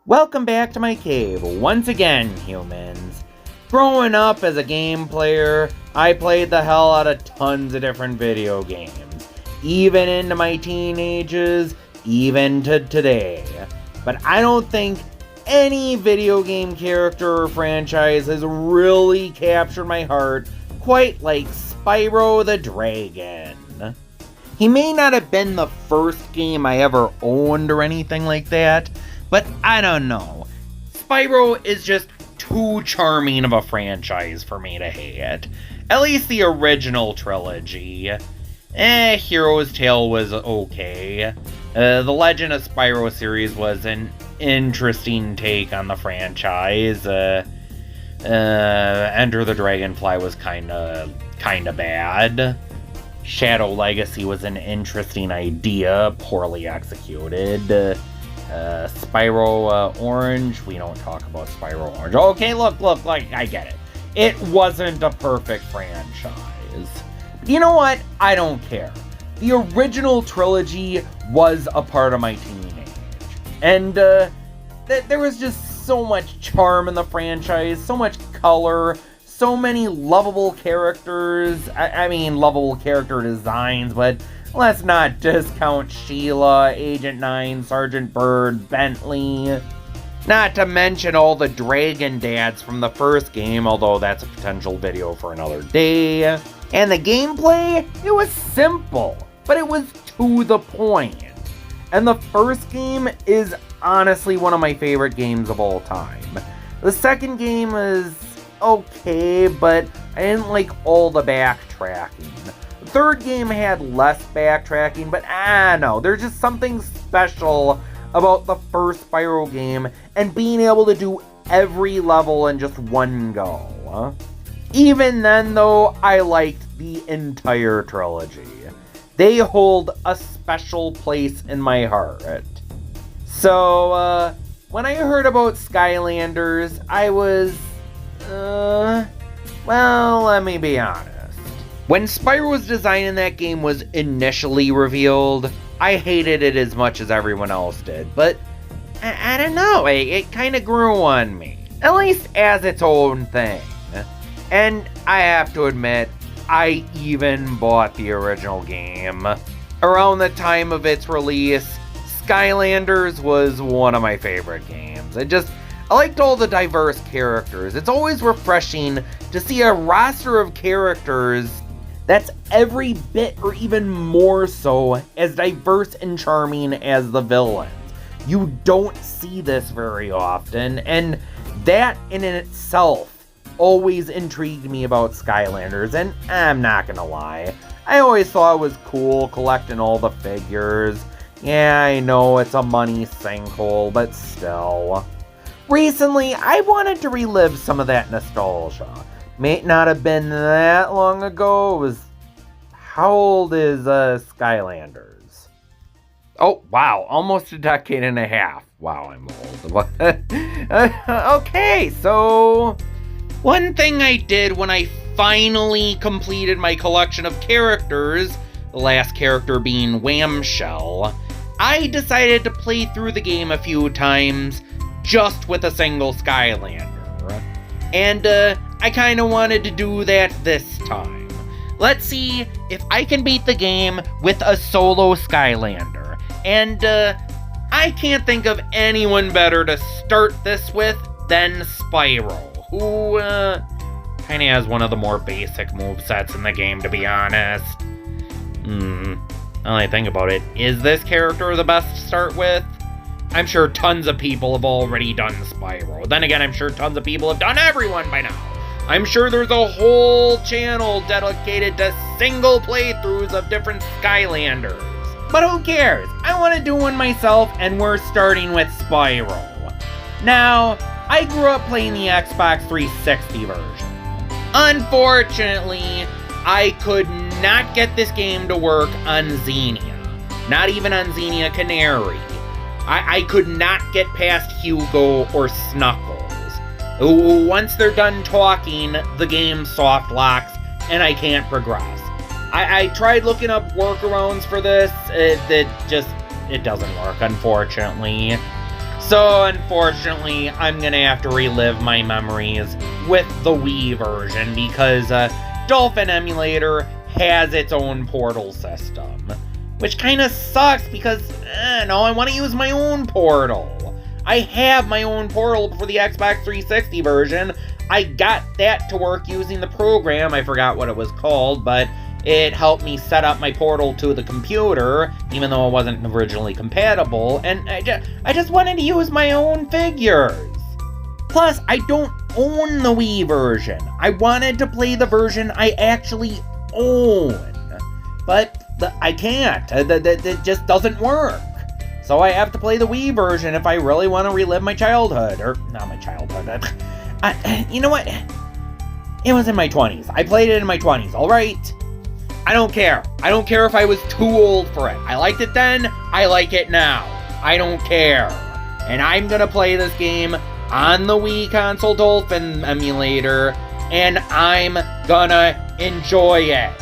Welcome back to my cave, once again, humans. Growing up as a game player, I played the hell out of tons of different video games. Even into my teenagers, even to today. But I don't think any video game character or franchise has really captured my heart quite like Spyro the Dragon. He may not have been the first game I ever owned or anything like that, but I don't know. Spyro is just too charming of a franchise for me to hate. At least the original trilogy. Hero's Tale was okay. The Legend of Spyro series was an interesting take on the franchise. Enter the Dragonfly was kinda bad. Shadow Legacy was an interesting idea, poorly executed. Spyro Orange, we don't talk about Spyro Orange. Okay, look, like, I get it. It wasn't a perfect franchise. You know what? I don't care. The original trilogy was a part of my teenage. And there was just so much charm in the franchise, so much color, so many lovable characters. I mean, lovable character designs, but let's not discount Sheila, Agent 9, Sergeant Bird, Bentley. Not to mention all the Dragon Dads from the first game, although that's a potential video for another day. And the gameplay, it was simple, but it was to the point. And the first game is honestly one of my favorite games of all time. The second game is okay, but I didn't like all the backtracking. The third game had less backtracking, but I don't know, there's just something special about the first Spyro game and being able to do every level in just one go. Even then, though, I liked the entire trilogy. They hold a special place in my heart. So, when I heard about Skylanders, I was, well, let me be honest. When Spyro's design in that game was initially revealed, I hated it as much as everyone else did, but I don't know, it kind of grew on me, at least as its own thing. And I have to admit, I even bought the original game. Around the time of its release, Skylanders was one of my favorite games. I liked all the diverse characters. It's always refreshing to see a roster of characters that's every bit or even more so as diverse and charming as the villains. You don't see this very often, and that in itself always intrigued me about Skylanders, and I'm not gonna lie, I always thought it was cool collecting all the figures. Yeah, I know it's a money sinkhole, but still. Recently, I wanted to relive some of that nostalgia. May not have been that long ago. It was... How old is Skylanders? Oh, wow, almost a decade and a half. Wow, I'm old. Okay, so... One thing I did when I finally completed my collection of characters, the last character being Whamshell, I decided to play through the game a few times just with a single Skylander. And I kinda wanted to do that this time. Let's see if I can beat the game with a solo Skylander. And I can't think of anyone better to start this with than Spyro, who kinda has one of the more basic movesets in the game, to be honest. Now that I think about it, is this character the best to start with? I'm sure tons of people have already done Spyro. Then again, I'm sure tons of people have done everyone by now. I'm sure there's a whole channel dedicated to single playthroughs of different Skylanders. But who cares? I want to do one myself, and we're starting with Spyro. Now, I grew up playing the Xbox 360 version. Unfortunately, I could not get this game to work on Xenia. Not even on Xenia Canary. I could not get past Hugo or Snuckles. Once they're done talking, the game soft locks, and I can't progress. I tried looking up workarounds for this. It doesn't work, unfortunately. So unfortunately, I'm gonna have to relive my memories with the Wii version because Dolphin Emulator has its own portal system. Which kinda sucks because, I want to use my own portal. I have my own portal for the Xbox 360 version. I got that to work using the program, I forgot what it was called, but it helped me set up my portal to the computer, even though it wasn't originally compatible, and I just wanted to use my own figures. Plus, I don't own the Wii version. I wanted to play the version I actually own, but I can't. It just doesn't work. So I have to play the Wii version if I really want to relive my childhood. Or, not my childhood. You know what? It was in my 20s. I played it in my 20s, alright? I don't care. I don't care if I was too old for it. I liked it then. I like it now. I don't care. And I'm gonna play this game on the Wii console Dolphin emulator, and I'm gonna enjoy it.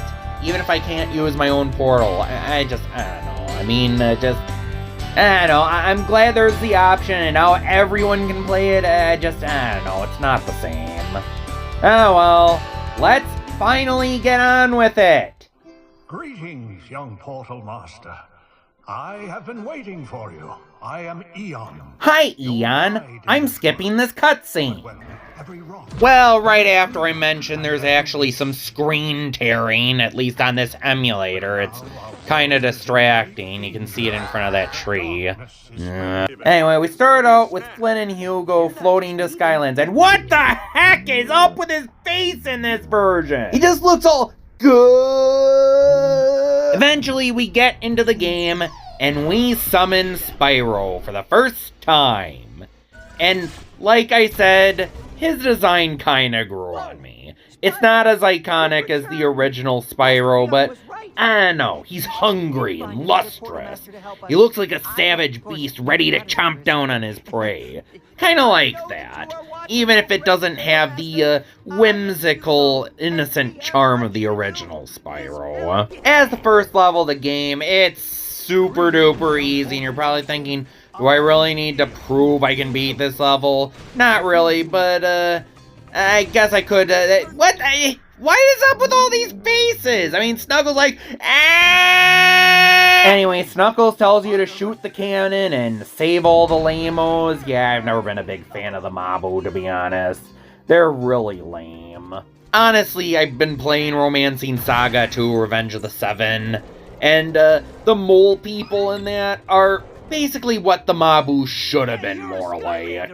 Even if I can't use my own portal. I don't know. I mean, I don't know. I'm glad there's the option and now everyone can play it. I don't know. It's not the same. Oh well. Let's finally get on with it. Greetings, young Portal Master. I have been waiting for you. I am Eon. Hi, Eon. I'm skipping this cutscene. Well, right after I mentioned there's actually some screen tearing, at least on this emulator. It's kind of distracting. You can see it in front of that tree. Anyway, we start out with Flynn and Hugo floating to Skylands. And what the heck is up with his face in this version? He just looks all good. Eventually, we get into the game, and we summon Spyro for the first time. And like I said, his design kinda grew on me. It's not as iconic as the original Spyro, but I don't know, he's hungry and lustrous. He looks like a savage beast ready to chomp down on his prey. Kinda like that, even if it doesn't have the whimsical, innocent charm of the original Spyro. As the first level of the game, it's super duper easy, and you're probably thinking, do I really need to prove I can beat this level? Not really, but, I guess I could, what? Why is up with all these faces? I mean, Snuggles like, ah! Anyway, Snuggles tells you to shoot the cannon and save all the lamos. Yeah, I've never been a big fan of the Mabu, to be honest. They're really lame. Honestly, I've been playing Romancing Saga 2, Revenge of the Seven, and, the mole people in that are basically what the Mabu should have been more like.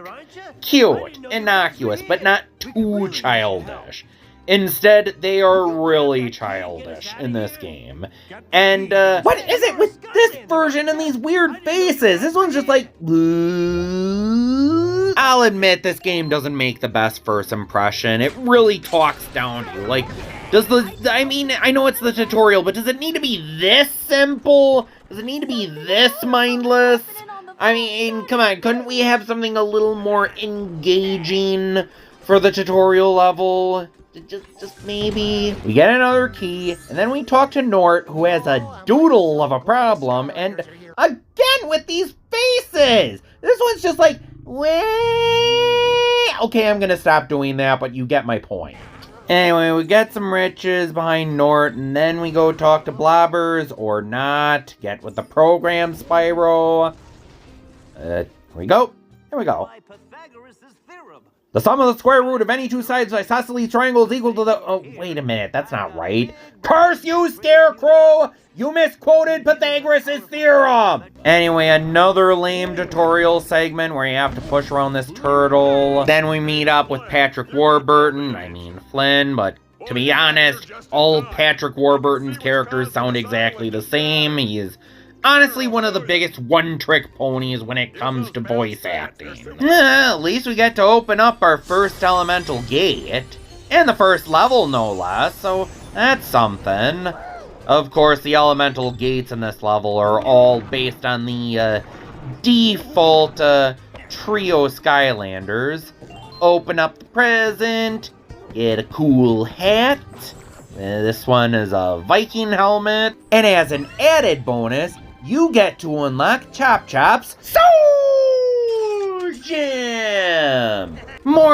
Cute, innocuous, but not too childish. Instead, they are really childish in this game. And, what is it with this version and these weird faces? This one's just like, I'll admit this game doesn't make the best first impression. It really talks down to you. Like, I mean, I know it's the tutorial, but does it need to be this simple? Does it need to be this mindless? I mean, come on, couldn't we have something a little more engaging for the tutorial level? Just maybe. We get another key, and then we talk to Nort, who has a doodle of a problem, and again with these faces! This one's just like, wait. Okay, I'm gonna stop doing that, but you get my point. Anyway, we get some riches behind Nort, and then we go talk to Blobbers, or not. Get with the program, Spyro. Here we go. Here we go. The sum of the square root of any two sides of isosceles triangle is equal to the... Oh, wait a minute. That's not right. Curse you, Scarecrow! You misquoted Pythagoras' theorem! Anyway, another lame tutorial segment where you have to push around this turtle. Then we meet up with Patrick Warburton. I mean Flynn, but to be honest, all of Patrick Warburton's characters sound exactly the same. He is honestly one of the biggest one-trick ponies when it comes to voice acting. At least we get to open up our first elemental gate. And the first level, no less, so that's something. Of course, the elemental gates in this level are all based on the default trio Skylanders. Open up the present, get a cool hat. This one is a Viking helmet. And as an added bonus, you get to unlock Chop Chop's sword!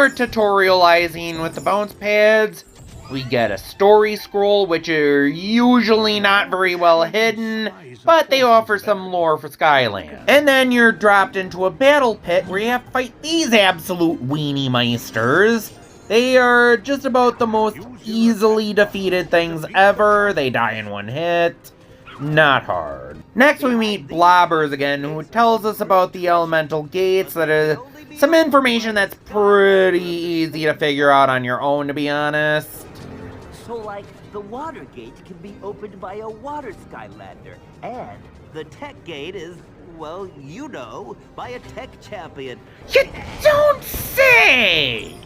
more tutorializing with the bounce pads. We get a story scroll, which are usually not very well hidden, but they offer some lore for Skyland. And then you're dropped into a battle pit where you have to fight these absolute weenie meisters. They are just about the most easily defeated things ever. They die in one hit. Not hard. Next we meet Blobbers again, who tells us about the elemental gates. That is some information that's pretty easy to figure out on your own, to be honest. So, like, the water gate can be opened by a water skylander, and the tech gate is, well, you know, by a tech champion. You don't say!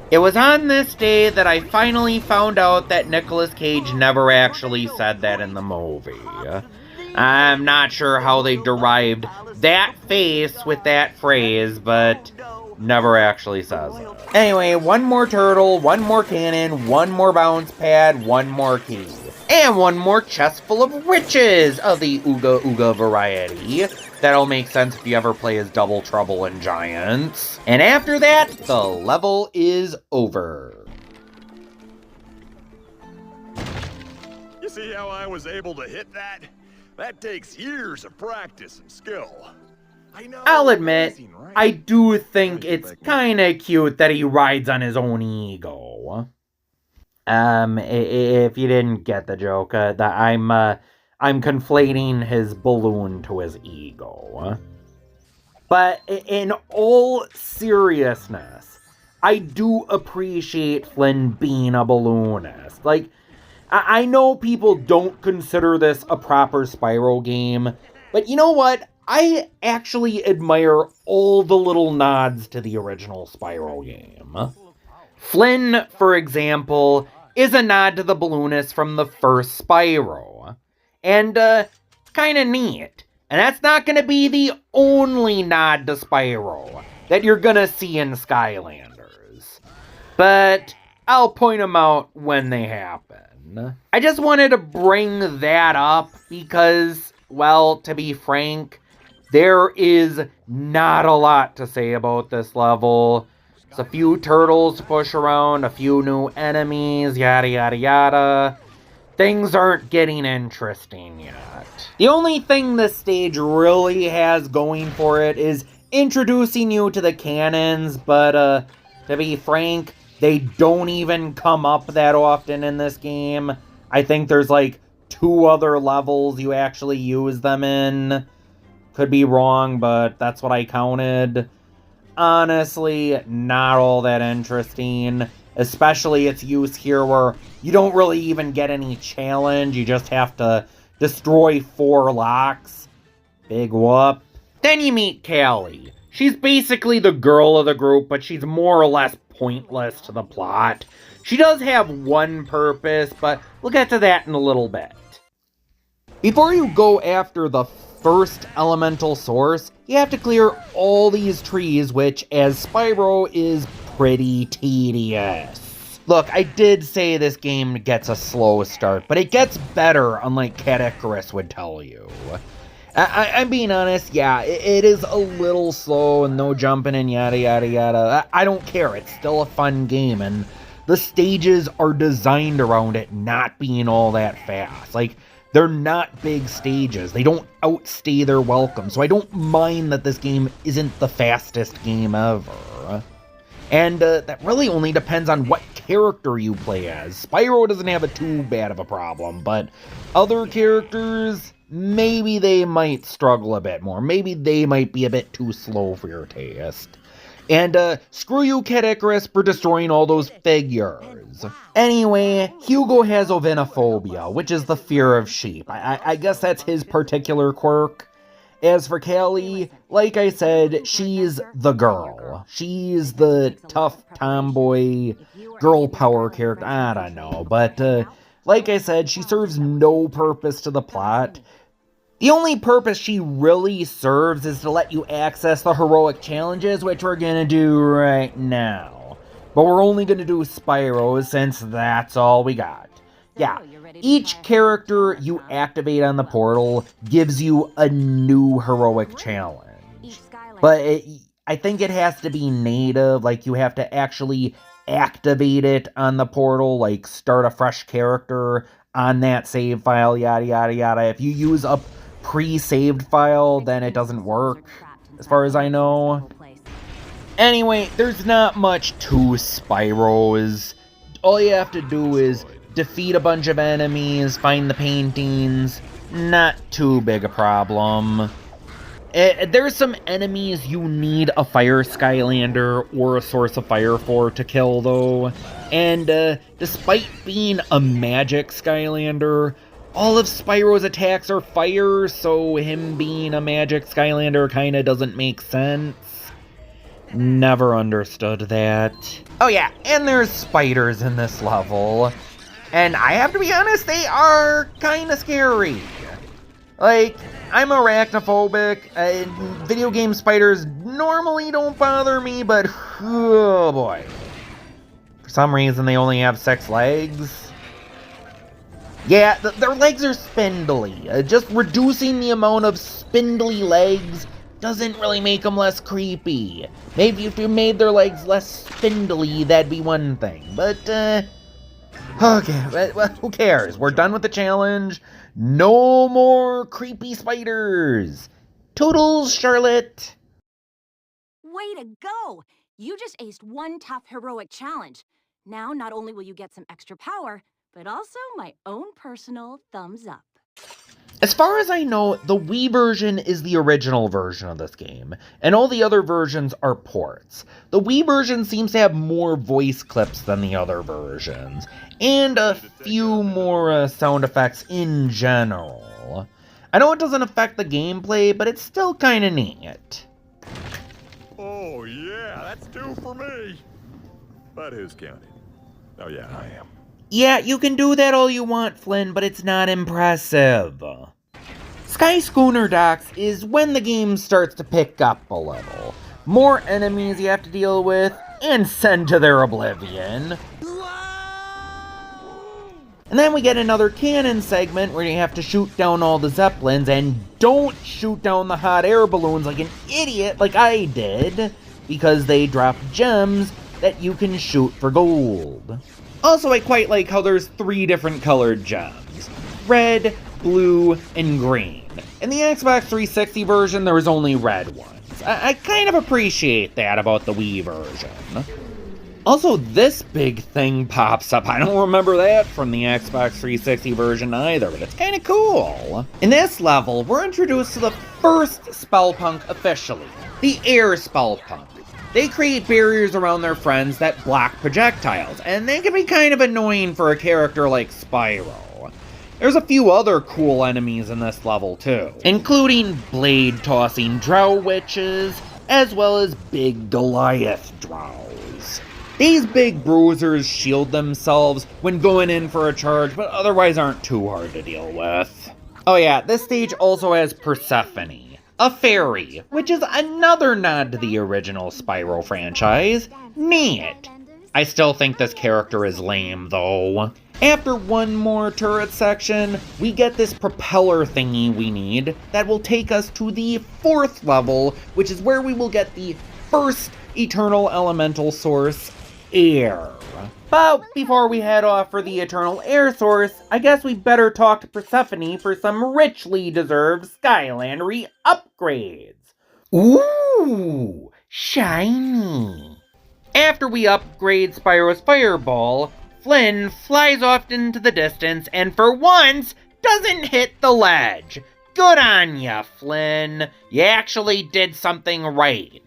It was on this day that I finally found out that Nicolas Cage never actually said that in the movie. I'm not sure how they derived that face with that phrase, but never actually says it. Anyway, one more turtle, one more cannon, one more bounce pad, one more key. And one more chest full of riches of the Ooga Ooga variety. That'll make sense if you ever play as Double Trouble in Giants. And after that, the level is over. You see how I was able to hit that? That takes years of practice and skill. I'll admit, I do think it's kinda cute that he rides on his own ego. If you didn't get the joke, I'm conflating his balloon to his ego. But in all seriousness, I do appreciate Flynn being a balloonist. Like, I know people don't consider this a proper Spyro game, but you know what? I actually admire all the little nods to the original Spyro game. Flynn, for example, is a nod to the balloonist from the first Spyro. And, it's kinda neat. And that's not gonna be the only nod to Spyro that you're gonna see in Skylanders. But I'll point them out when they happen. I just wanted to bring that up because, well, to be frank, there is not a lot to say about this level. It's a few turtles to push around, a few new enemies, yada yada yada. Things aren't getting interesting yet. The only thing this stage really has going for it is introducing you to the cannons, but to be frank, they don't even come up that often in this game. I think there's like 2 other levels you actually use them in. Could be wrong, but that's what I counted. Honestly, not all that interesting. Especially its use here where you don't really even get any challenge. You just have to destroy 4 locks. Big whoop. Then you meet Callie. She's basically the girl of the group, but she's more or less pointless to the plot. She does have one purpose, but we'll get to that in a little bit. Before you go after the first elemental source, you have to clear all these trees, which, as Spyro, is pretty tedious. Look, I did say this game gets a slow start, but it gets better, unlike Cat Icarus would tell you. I'm being honest, yeah, it is a little slow and no jumping and yada yada yada. I don't care, it's still a fun game, and the stages are designed around it not being all that fast. Like, they're not big stages. They don't outstay their welcome, so I don't mind that this game isn't the fastest game ever. And that really only depends on what character you play as. Spyro doesn't have too bad of a problem, but other characters, maybe they might struggle a bit more. Maybe they might be a bit too slow for your taste. And screw you, Cat Icarus, for destroying all those figures. Anyway, Hugo has ovinophobia, which is the fear of sheep. I guess that's his particular quirk. As for Callie, like I said, she's the girl. She's the tough tomboy girl power character. I don't know, but like I said, she serves no purpose to the plot. The only purpose she really serves is to let you access the heroic challenges, which we're gonna do right now. But we're only gonna do Spyro, since that's all we got. Yeah, each character you activate on the portal gives you a new heroic challenge. But I think it has to be native, like you have to actually activate it on the portal, like start a fresh character on that save file, yada yada yada. If you use a pre-saved file, then it doesn't work, as far as I know. Anyway, there's not much to Spyro's. All you have to do is defeat a bunch of enemies, find the paintings. Not too big a problem. There's some enemies you need a fire Skylander or a source of fire for to kill, though. And despite being a magic Skylander, all of Spyro's attacks are fire, so him being a magic Skylander kinda doesn't make sense. Never understood that. Oh yeah, and there's spiders in this level. And I have to be honest, they are kinda scary. Like, I'm arachnophobic, video game spiders normally don't bother me, but oh boy. For some reason they only have 6 legs. Yeah, their legs are spindly. Just reducing the amount of spindly legs doesn't really make them less creepy. Maybe if you made their legs less spindly, that'd be one thing. But, okay, well, who cares? We're done with the challenge. No more creepy spiders. Toodles, Charlotte. Way to go! You just aced one tough heroic challenge. Now, not only will you get some extra power, but also my own personal thumbs up. As far as I know, the Wii version is the original version of this game, and all the other versions are ports. The Wii version seems to have more voice clips than the other versions, and a few more sound effects in general. I know it doesn't affect the gameplay, but it's still kinda neat. Oh yeah, that's 2 for me. But who's counting? Oh yeah, I am. Yeah, you can do that all you want, Flynn, but it's not impressive. Sky Schooner Docks is when the game starts to pick up a little. More enemies you have to deal with, and send to their oblivion. And then we get another cannon segment where you have to shoot down all the Zeppelins, and don't shoot down the hot air balloons like an idiot like I did, because they drop gems that you can shoot for gold. Also, I quite like how there's 3 different colored gems. Red, blue, and green. In the Xbox 360 version, there was only red ones. I kind of appreciate that about the Wii version. Also, this big thing pops up. I don't remember that from the Xbox 360 version either, but it's kind of cool. In this level, we're introduced to the first Spellpunk officially, the Air Spellpunk. They create barriers around their friends that block projectiles, and they can be kind of annoying for a character like Spyro. There's a few other cool enemies in this level too, including blade-tossing drow witches, as well as big Goliath drows. These big bruisers shield themselves when going in for a charge, but otherwise aren't too hard to deal with. Oh yeah, this stage also has Persephone, a fairy, which is another nod to the original Spyro franchise. Neat. I still think this character is lame, though. After one more turret section, we get this propeller thingy we need that will take us to the 4th level, which is where we will get the first eternal elemental source, air. But before we head off for the eternal air source, I guess we better talk to Persephone for some richly deserved Skylandery upgrades. Ooh, shiny. After we upgrade Spyro's fireball, Flynn flies off into the distance and for once doesn't hit the ledge. Good on ya, Flynn. You actually did something right.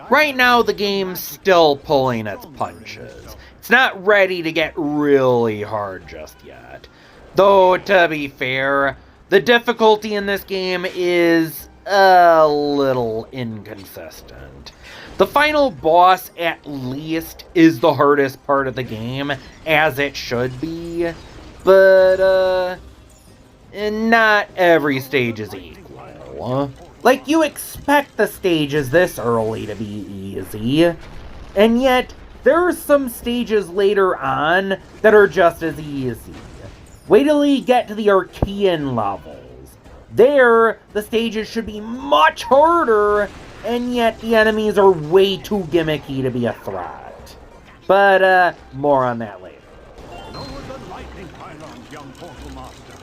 Right now the game's still pulling its punches. It's not ready to get really hard just yet. Though, to be fair, the difficulty in this game is a little inconsistent. The final boss, at least, is the hardest part of the game, as it should be. But, not every stage is equal. Like, you expect the stages this early to be easy, and yet there are some stages later on that are just as easy. Wait till you get to the Archean levels. There, the stages should be much harder, and yet the enemies are way too gimmicky to be a threat. But, more on that later. Lower the lightning pylons, young portal master.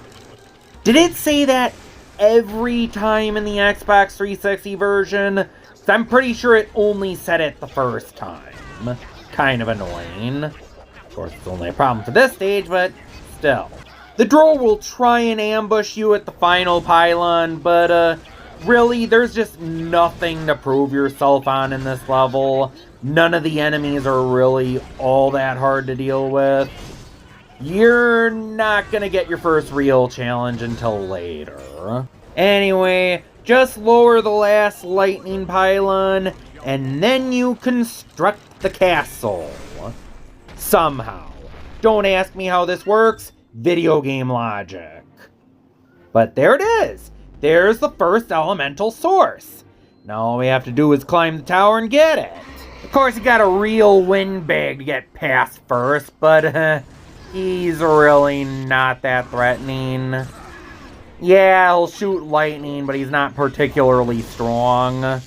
Did it say that every time in the Xbox 360 version? So I'm pretty sure it only said it the first time. Kind of annoying. Of course, it's only a problem for this stage, but still. The droll will try and ambush you at the final pylon, but really, there's just nothing to prove yourself on in this level. None of the enemies are really all that hard to deal with. You're not gonna get your first real challenge until later. Anyway, just lower the last lightning pylon, and then you construct the castle. Somehow. Don't ask me how this works. Video game logic. But there it is. There's the first elemental source. Now all we have to do is climb the tower and get it. Of course, you got a real windbag to get past first, but he's really not that threatening. Yeah, he'll shoot lightning, but he's not particularly strong.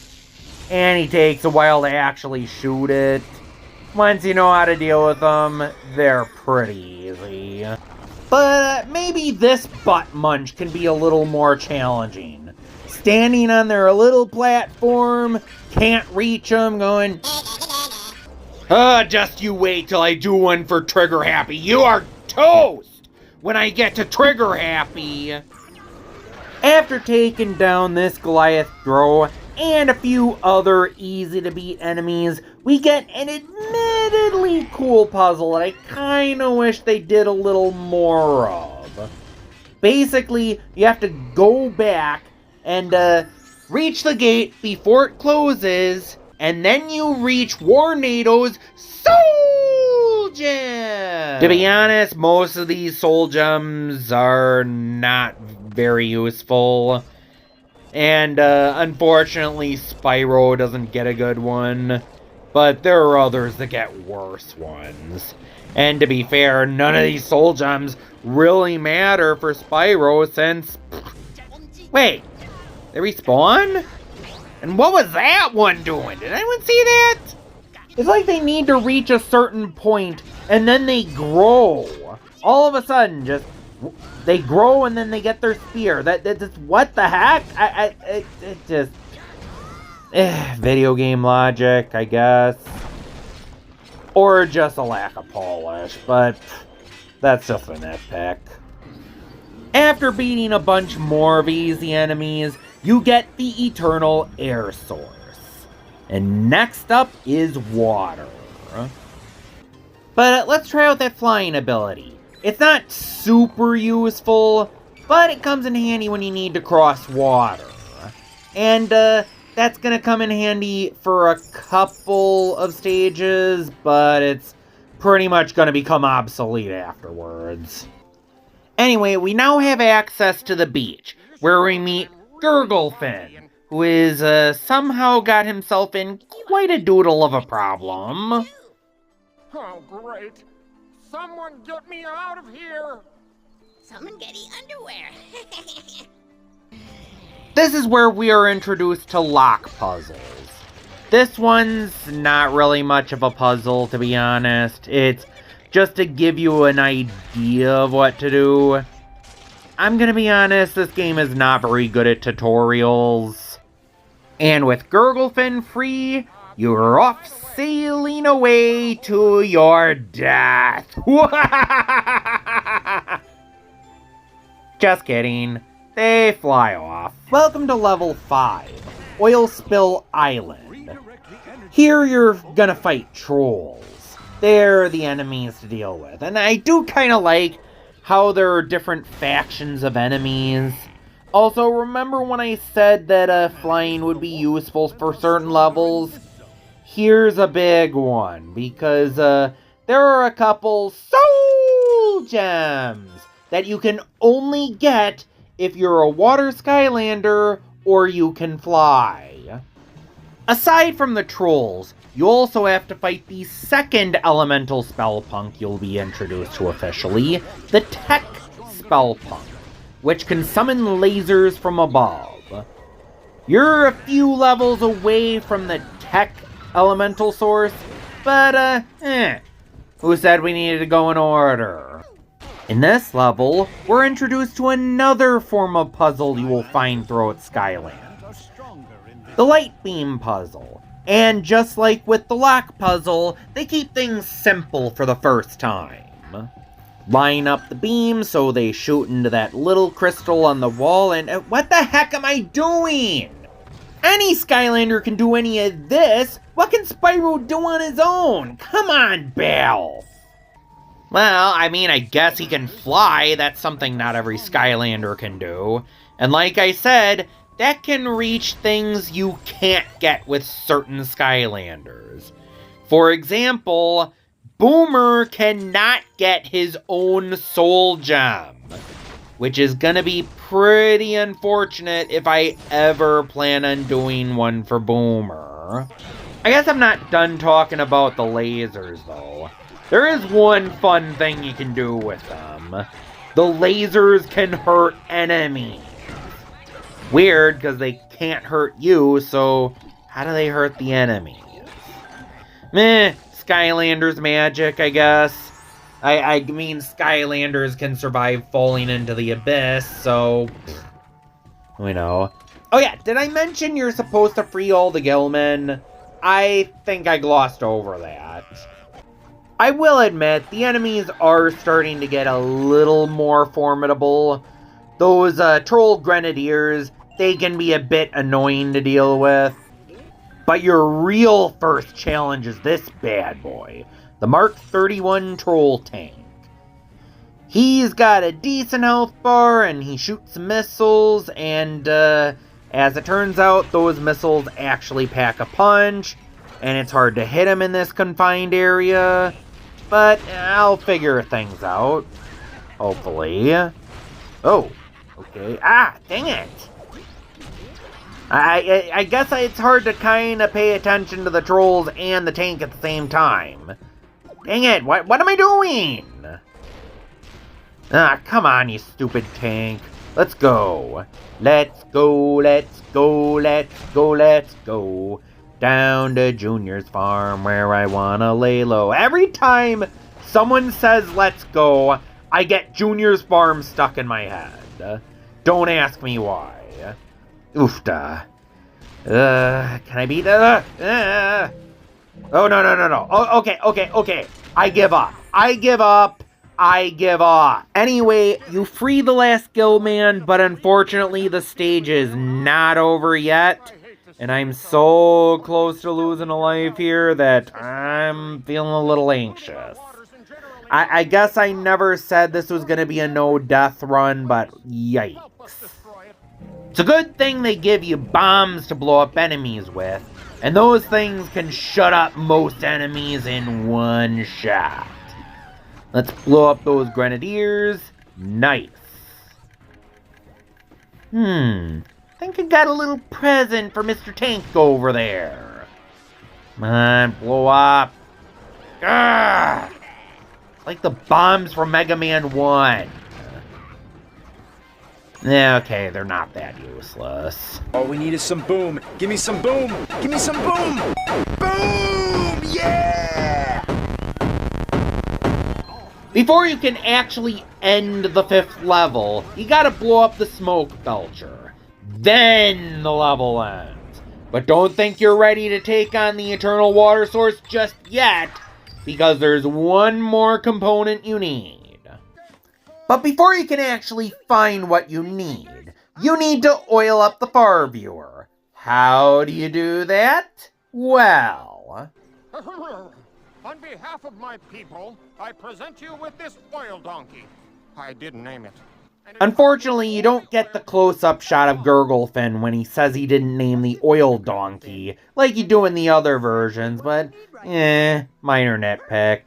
And he takes a while to actually shoot it. Once you know how to deal with them, they're pretty easy. But maybe this butt munch can be a little more challenging. Standing on their little platform, can't reach them, going, just you wait till I do one for Trigger Happy. You are toast when I get to Trigger Happy. After taking down this Goliath Drow and a few other easy-to-beat enemies, we get an admittedly cool puzzle that I kinda wish they did a little more of. Basically, you have to go back and reach the gate before it closes, and then you reach Warnado's Soul Gem! To be honest, most of these Soul Gems are not very useful. And, unfortunately, Spyro doesn't get a good one. But there are others that get worse ones. And to be fair, none of these Soul Gems really matter for Spyro since... Wait, they respawn? And what was that one doing? Did anyone see that? It's like they need to reach a certain point, and then they grow. All of a sudden, just... They grow and then they get their spear. That's what the heck? It just... video game logic, I guess. Or just a lack of polish, but that's just a nitpick. After beating a bunch more of easy enemies, you get the Eternal Air Source. And next up is water. But let's try out that flying ability. It's not super useful, but it comes in handy when you need to cross water. And that's gonna come in handy for a couple of stages, but it's pretty much gonna become obsolete afterwards. Anyway, we now have access to the beach, where we meet Gurglefin, who is somehow got himself in quite a doodle of a problem. Oh, great. Someone get me out of here! Someone get the underwear. This is where we are introduced to lock puzzles. This one's not really much of a puzzle, to be honest. It's just to give you an idea of what to do. I'm gonna be honest, this game is not very good at tutorials. And with Gurglefin free, you're off sailing away to your death. Just kidding. They fly off. Welcome to level 5, Oil Spill Island. Here you're gonna fight trolls. They're the enemies to deal with. And I do kinda like how there are different factions of enemies. Also, remember when I said that flying would be useful for certain levels? Here's a big one, because there are a couple Soul Gems that you can only get if you're a water Skylander or you can fly. Aside from the trolls, you also have to fight the second elemental spellpunk you'll be introduced to officially, the Tech Spellpunk, which can summon lasers from above. You're a few levels away from the tech elemental source, but, who said we needed to go in order? In this level, we're introduced to another form of puzzle you will find throughout Skyland. The light beam puzzle. And just like with the lock puzzle, they keep things simple for the first time. Line up the beams so they shoot into that little crystal on the wall, and what the heck am I doing? Any Skylander can do any of this. What can Spyro do on his own? Come on, Belle. Well, I mean, I guess he can fly. That's something not every Skylander can do. And like I said, that can reach things you can't get with certain Skylanders. For example, Boomer cannot get his own soul gem, which is gonna be pretty unfortunate if I ever plan on doing one for Boomer. I guess I'm not done talking about the lasers, though. There is one fun thing you can do with them. The lasers can hurt enemies. Weird, because they can't hurt you, so how do they hurt the enemies? Meh, Skylanders magic, I guess. I mean, Skylanders can survive falling into the abyss, so we know. Oh yeah, did I mention you're supposed to free all the Gilmen? I think I glossed over that. I will admit, the enemies are starting to get a little more formidable. Those troll grenadiers, they can be a bit annoying to deal with. But your real first challenge is this bad boy, the Mark 31 Troll Tank. He's got a decent health bar, and he shoots missiles, and as it turns out, those missiles actually pack a punch, and it's hard to hit him in this confined area. But I'll figure things out, hopefully. Oh, okay. Ah, dang it! I guess it's hard to kind of pay attention to the trolls and the tank at the same time. Dang it, what am I doing? Ah, come on, you stupid tank. Let's go. Let's go, let's go, let's go, let's go. Down to Junior's farm where I wanna lay low. Every time someone says let's go, I get Junior's farm stuck in my head. Don't ask me why. Oofda. Can I beat Oh, no. Oh, okay. I give up. Anyway, you free the last Gillman, but unfortunately the stage is not over yet. And I'm so close to losing a life here that I'm feeling a little anxious. I guess I never said this was going to be a no-death run, but yikes. It's a good thing they give you bombs to blow up enemies with, and those things can shut up most enemies in one shot. Let's blow up those grenadiers. Nice. I think I got a little present for Mr. Tank over there. Come on, blow up. Gah! Like the bombs from Mega Man 1. Okay, they're not that useless. All we need is some boom. Give me some boom. Give me some boom. Boom! Yeah! Before you can actually end the 5th level, you gotta blow up the smoke belcher. Then the level ends. But don't think you're ready to take on the eternal water source just yet, because there's one more component you need. But before you can actually find what you need to oil up the far viewer. How do you do that? Well, on behalf of my people, I present you with this oil donkey. I didn't name it. Unfortunately, you don't get the close-up shot of Gurglefin when he says he didn't name the oil donkey, like you do in the other versions, but minor nitpick.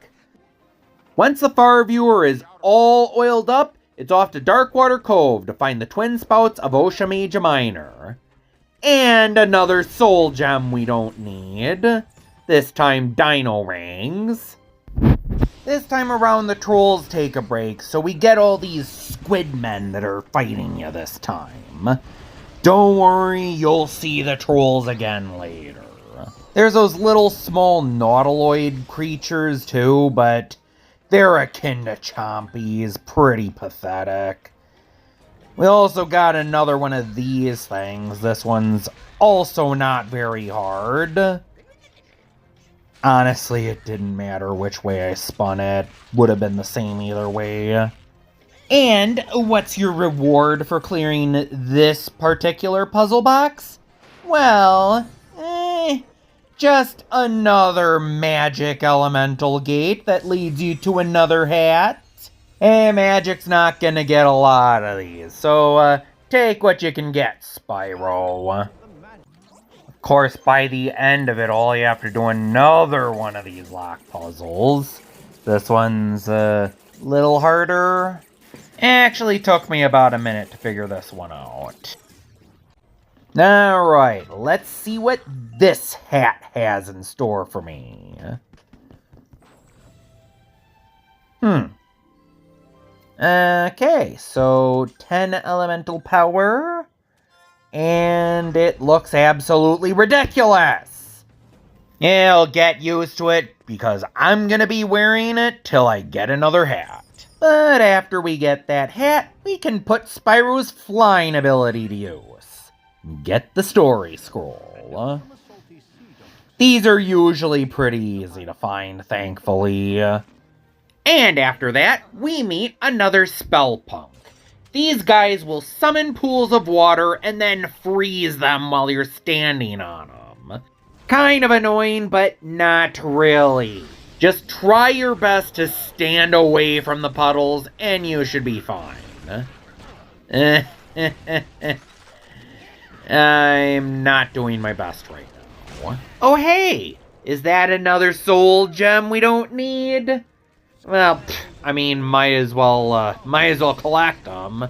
Once the far viewer is all oiled up, it's off to Darkwater Cove to find the twin spouts of Osha Major Minor. And another soul gem we don't need. This time Dino Rings. This time around the trolls take a break, so we get all these squid men that are fighting you this time. Don't worry, you'll see the trolls again later. There's those little small nautiloid creatures too, but they're akin to chompies, pretty pathetic. We also got another one of these things. This one's also not very hard. Honestly, it didn't matter which way I spun it. Would have been the same either way. And what's your reward for clearing this particular puzzle box? Well, just another magic elemental gate that leads you to another hat. Magic's not gonna get a lot of these, so take what you can get, Spyro. Of course, by the end of it, all you have to do another one of these lock puzzles. This one's a little harder. Actually took me about a minute to figure this one out. Alright, let's see what this hat has in store for me. Okay, so 10 elemental power, and it looks absolutely ridiculous. I'll get used to it, because I'm gonna be wearing it till I get another hat. But after we get that hat, we can put Spyro's flying ability to use. Get the story scroll. These are usually pretty easy to find, thankfully. And after that, we meet another spell punk. These guys will summon pools of water and then freeze them while you're standing on them. Kind of annoying, but not really. Just try your best to stand away from the puddles and you should be fine. I'm not doing my best right now. Oh hey! Is that another soul gem we don't need? Well, I mean, might as well collect them.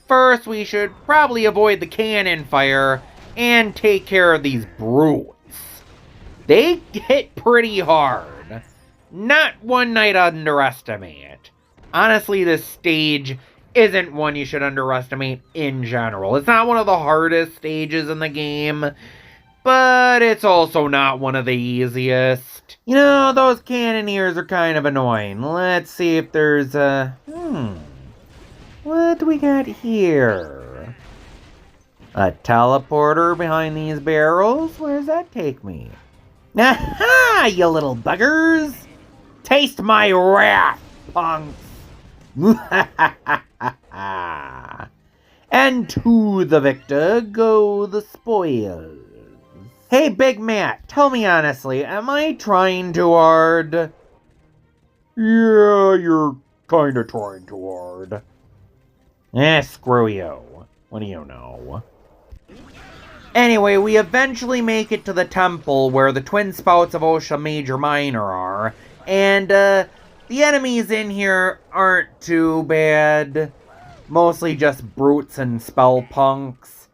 First, we should probably avoid the cannon fire and take care of these brutes. They hit pretty hard. Not one I'd underestimate. Honestly, this stage isn't one you should underestimate in general. It's not one of the hardest stages in the game, but it's also not one of the easiest. You know, those cannoneers are kind of annoying. Let's see if there's what do we got here? A teleporter behind these barrels? Where does that take me? Aha, you little buggers! Taste my wrath, punks! And to the victor go the spoils. Hey, Big Matt, tell me honestly, am I trying too hard? Yeah, you're kinda trying too hard. Screw you. What do you know? Anyway, we eventually make it to the temple where the twin spouts of Osha Major Minor are, and the enemies in here aren't too bad. Mostly just brutes and spell punks.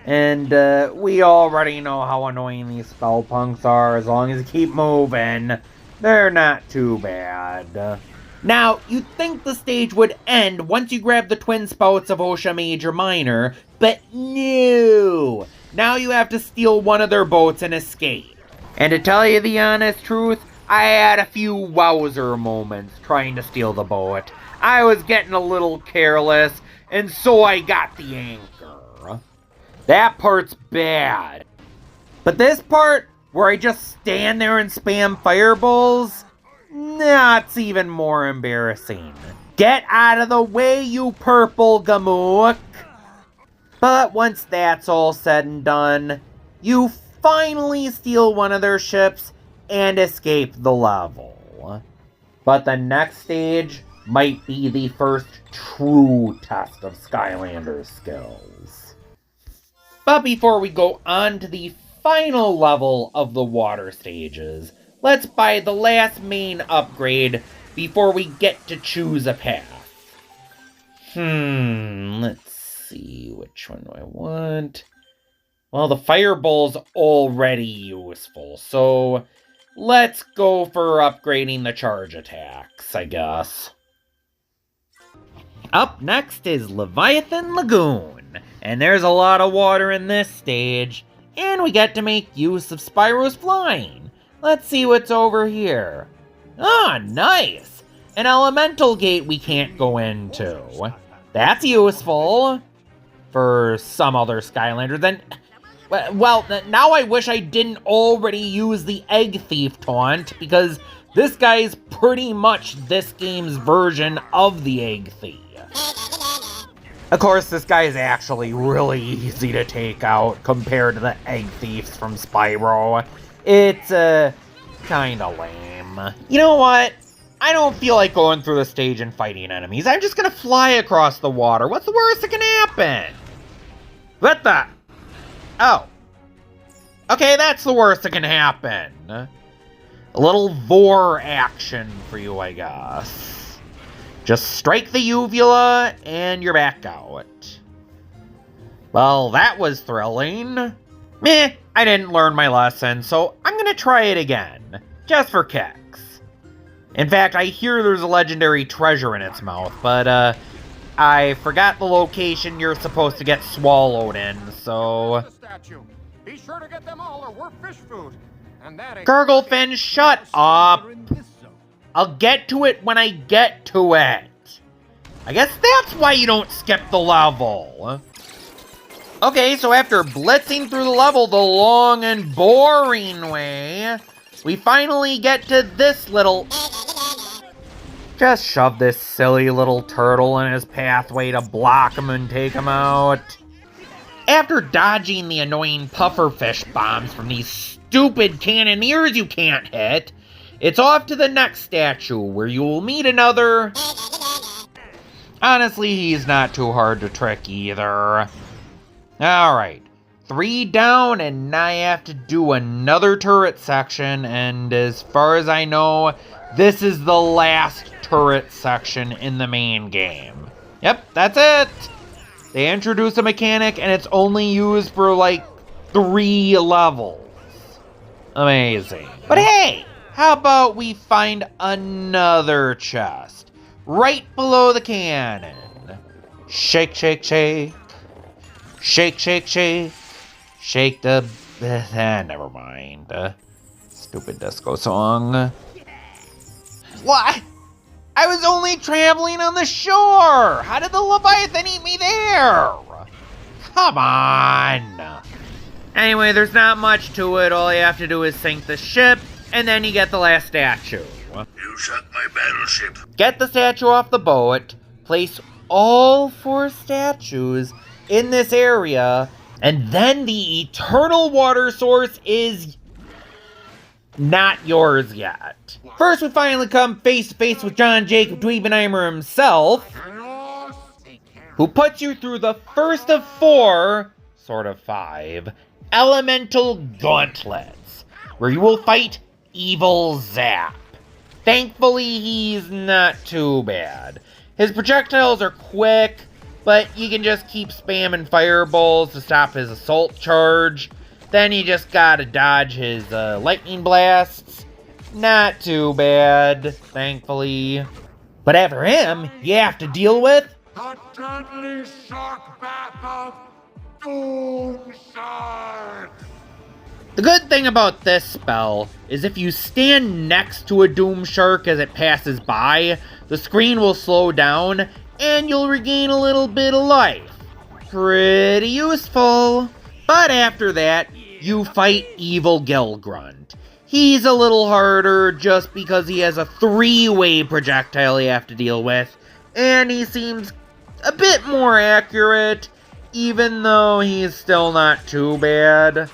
And we already know how annoying these spell punks are. As long as you keep moving, they're not too bad. Now, you'd think the stage would end once you grab the twin spouts of Osha Major Minor, but no! Now you have to steal one of their boats and escape. And to tell you the honest truth, I had a few wowzer moments trying to steal the boat. I was getting a little careless, and so I got the anchor. That part's bad. But this part, where I just stand there and spam fireballs, that's even more embarrassing. Get out of the way, you purple gamook! But once that's all said and done, you finally steal one of their ships and escape the level. But the next stage might be the first true test of Skylanders' skills. But before we go on to the final level of the water stages, let's buy the last main upgrade before we get to choose a path. Let's see, which one do I want? Well, the fireball's already useful, so let's go for upgrading the charge attacks, I guess. Up next is Leviathan Lagoon, and there's a lot of water in this stage, and we get to make use of Spyro's flying. Let's see what's over here. Ah, nice! An elemental gate we can't go into. That's useful for some other Skylanders. And, well, now I wish I didn't already use the Egg Thief taunt, because this guy's pretty much this game's version of the Egg Thief. Of course, this guy is actually really easy to take out compared to the Egg Thieves from Spyro. It's, kinda lame. You know what? I don't feel like going through the stage and fighting enemies. I'm just gonna fly across the water. What's the worst that can happen? What the? Oh. Okay, that's the worst that can happen. A little vor action for you, I guess. Just strike the uvula, and you're back out. Well, that was thrilling. Meh, I didn't learn my lesson, so I'm gonna try it again. Just for kicks. In fact, I hear there's a legendary treasure in its mouth, but, I forgot the location you're supposed to get swallowed in, so... Be sure to get them all or we're fish food. And that ain't... Gurglefin, shut up! I'll get to it when I get to it. I guess that's why you don't skip the level. Okay, so after blitzing through the level the long and boring way, we finally get to this little... Just shove this silly little turtle in his pathway to block him and take him out. After dodging the annoying pufferfish bombs from these stupid cannoneers you can't hit, it's off to the next statue where you will meet another... Honestly, he's not too hard to trick either. Alright, 3 down, and now I have to do another turret section, and as far as I know, this is the last turret section in the main game. Yep, that's it! They introduce a mechanic, and it's only used for, like, 3 levels. Amazing. But hey, how about we find another chest right below the cannon? Shake, shake, shake. Shake, shake, shake. Shake the... never mind. Stupid disco song. What? I was only traveling on the shore! How did the Leviathan eat me there? Come on! Anyway, there's not much to it. All you have to do is sink the ship, and then you get the last statue. You shut my battleship. Get the statue off the boat, place all 4 statues in this area, and then the eternal water source is not yours yet. First, we finally come face to face with John Jacob Dweebenheimer himself, who puts you through the first of 4, sort of 5, elemental gauntlets, where you will fight Evil Zap. Thankfully, he's not too bad. His projectiles are quick, but you can just keep spamming fireballs to stop his assault charge. Then you just gotta dodge his lightning blasts. Not too bad, thankfully. But after him, you have to deal with... The deadly shark bath of Doom Shark! The good thing about this spell is if you stand next to a Doom Shark as it passes by, the screen will slow down and you'll regain a little bit of life. Pretty useful. But after that, you fight Evil Gilgrunt. He's a little harder just because he has a 3-way projectile you have to deal with, and he seems a bit more accurate, even though he's still not too bad.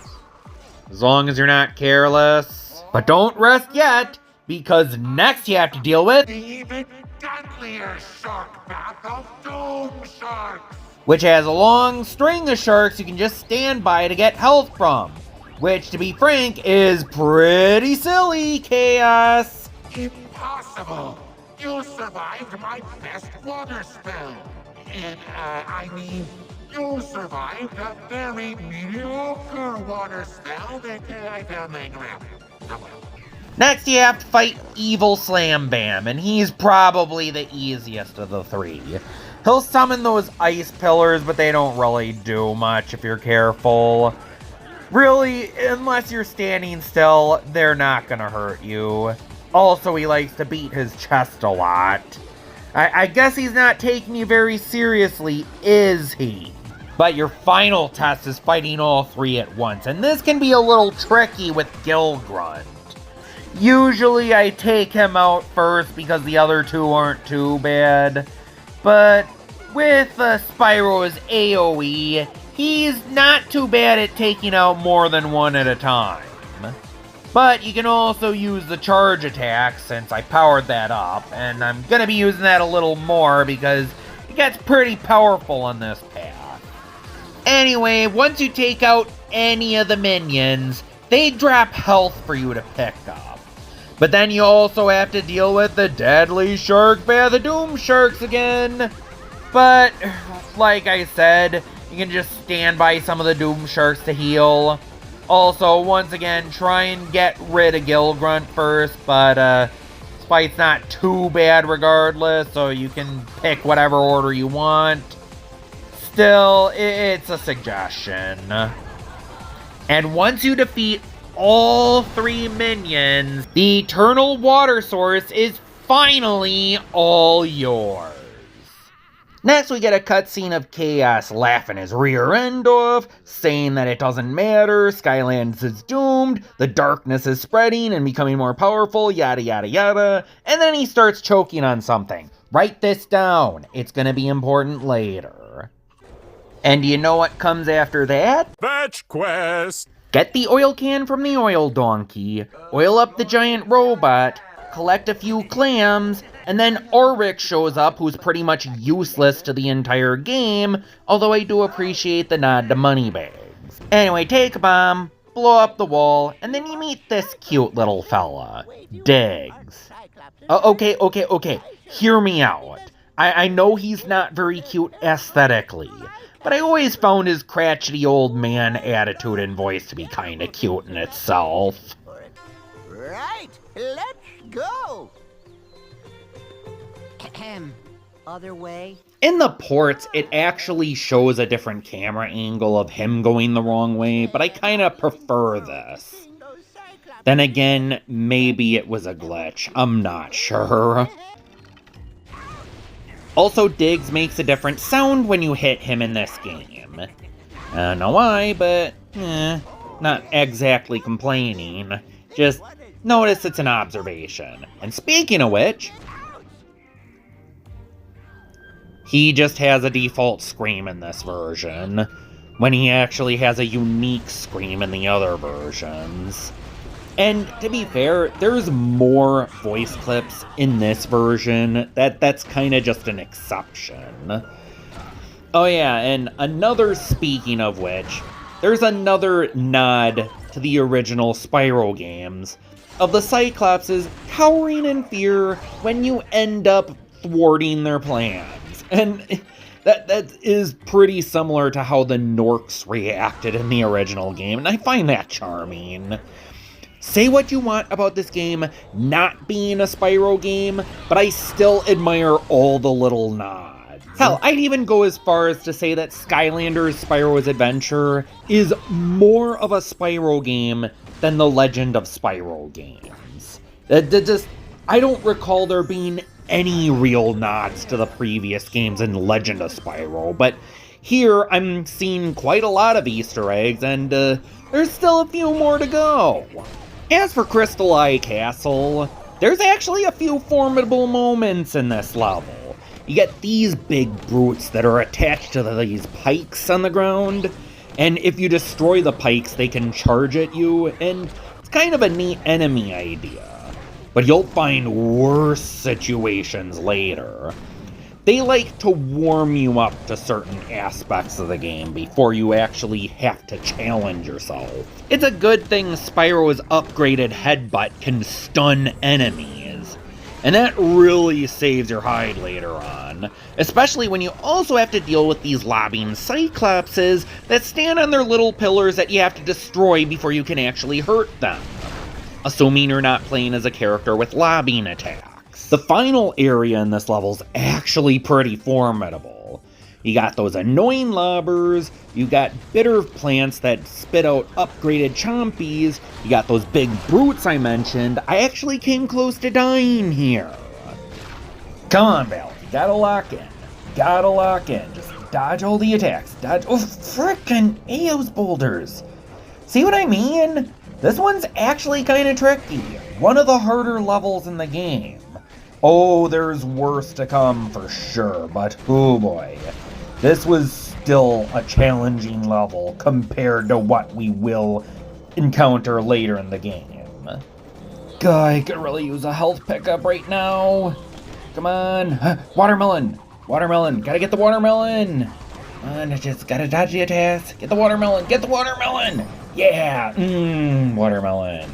As long as you're not careless. But don't rest yet, because next you have to deal with... The even deadlier shark bath of Doom Sharks! Which has a long string of sharks you can just stand by to get health from. Which, to be frank, is pretty silly, Chaos. Impossible! You survived my best water spell. And, you survived a very mediocre water spell that I found laying around. Oh well. Next you have to fight Evil Slam Bam, and he's probably the easiest of the 3. He'll summon those ice pillars, but they don't really do much if you're careful. Really, unless you're standing still, they're not gonna hurt you. Also, he likes to beat his chest a lot. I guess he's not taking you very seriously, is he? But your final test is fighting all three at once, and this can be a little tricky with Gilgrunt. Usually I take him out first because the other two aren't too bad, but with Spyro's AoE, he's not too bad at taking out more than one at a time. But you can also use the charge attack since I powered that up, and I'm gonna be using that a little more because it gets pretty powerful on this path. Anyway, once you take out any of the minions, they drop health for you to pick up. But then you also have to deal with the deadly shark Bath of Doom sharks again. But, like I said, you can just stand by some of the Doom sharks to heal. Also, once again, try and get rid of Gilgrunt first, but this fight's not too bad regardless, so you can pick whatever order you want. Still, it's a suggestion. And once you defeat all three minions, the eternal water source is finally all yours. Next, we get a cutscene of Chaos laughing his rear end off, saying that it doesn't matter, Skylanders is doomed, the darkness is spreading and becoming more powerful, yada yada yada, and then he starts choking on something. Write this down, it's gonna be important later. And do you know what comes after that? Fetch quest! Get the oil can from the oil donkey, oil up the giant robot, collect a few clams, and then Ulrich shows up, who's pretty much useless to the entire game, although I do appreciate the nod to Moneybags. Anyway, take a bomb, blow up the wall, and then you meet this cute little fella, Diggs. Okay, hear me out. I know he's not very cute aesthetically, but I always found his crotchety old man attitude and voice to be kinda cute in itself. Right, let's go. Other way? In the ports, it actually shows a different camera angle of him going the wrong way, but I kinda prefer this. Then again, maybe it was a glitch, I'm not sure. Also, Diggs makes a different sound when you hit him in this game. I don't know why, but not exactly complaining. Just notice it's an observation. And speaking of which, he just has a default scream in this version, when he actually has a unique scream in the other versions. And to be fair, there's more voice clips in this version. That's kind of just an exception. Oh yeah, and another speaking of which, there's another nod to the original Spyro games of the Cyclopses cowering in fear when you end up thwarting their plans. And that is pretty similar to how the Norks reacted in the original game, and I find that charming. Say what you want about this game not being a Spyro game, but I still admire all the little nods. Hell, I'd even go as far as to say that Skylanders Spyro's Adventure is more of a Spyro game than the Legend of Spyro games. I don't recall there being any real nods to the previous games in Legend of Spyro, but here I'm seeing quite a lot of Easter eggs, and there's still a few more to go. As for Crystal Eye Castle, there's actually a few formidable moments in this level. You get these big brutes that are attached to these pikes on the ground, and if you destroy the pikes, they can charge at you, and it's kind of a neat enemy idea. But you'll find worse situations later. They like to warm you up to certain aspects of the game before you actually have to challenge yourself. It's a good thing Spyro's upgraded headbutt can stun enemies, and that really saves your hide later on, especially when you also have to deal with these lobbing Cyclopses that stand on their little pillars that you have to destroy before you can actually hurt them. Assuming you're not playing as a character with lobbing attacks. The final area in this level's actually pretty formidable. You got those annoying lobbers, you got bitter plants that spit out upgraded chompies, you got those big brutes I mentioned. I actually came close to dying here. Come on, Val, you gotta lock in. Gotta lock in. Just dodge all the attacks. Dodge. Oh, frickin' Eos boulders. See what I mean? This one's actually kinda tricky. One of the harder levels in the game. Oh, there's worse to come for sure, but oh boy. This was still a challenging level compared to what we will encounter later in the game. God, I could really use a health pickup right now. Come on. Watermelon. Watermelon. Gotta get the watermelon. Come on, just gotta dodge the attacks. Get the watermelon. Get the watermelon. Yeah. Watermelon.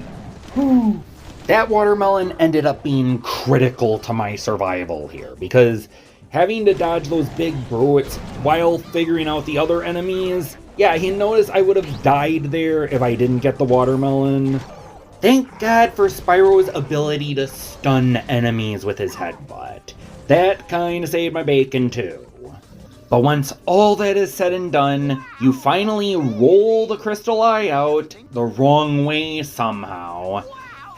Whew. That watermelon ended up being critical to my survival here because having to dodge those big brutes while figuring out the other enemies, yeah, you notice I would have died there if I didn't get the watermelon. Thank God for Spyro's ability to stun enemies with his headbutt. That kinda saved my bacon too. But once all that is said and done, you finally roll the crystal eye out the wrong way somehow,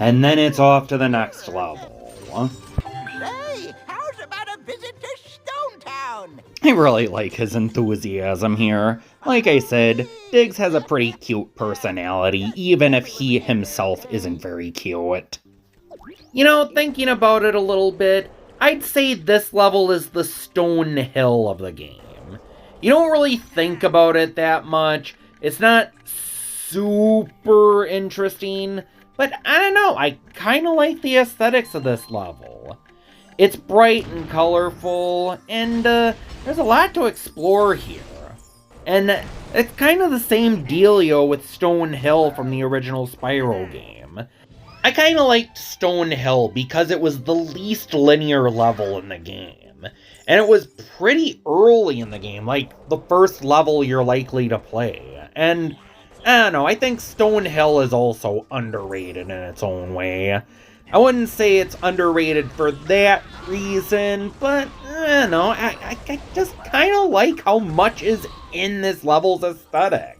and then it's off to the next level. Hey, how's about a visit to Stone Town? I really like his enthusiasm here. Like I said, Diggs has a pretty cute personality, even if he himself isn't very cute. You know, thinking about it a little bit, I'd say this level is the Stone Hill of the game. You don't really think about it that much. It's not super interesting, but I don't know, I kind of like the aesthetics of this level. It's bright and colorful, and there's a lot to explore here. And it's kind of the same dealio with Stone Hill from the original Spyro game. I kind of liked Stone Hill because it was the least linear level in the game. And it was pretty early in the game, like the first level you're likely to play. And I don't know, I think Stone Hill is also underrated in its own way. I wouldn't say it's underrated for that reason, but I don't know, I just kind of like how much is in this level's aesthetics.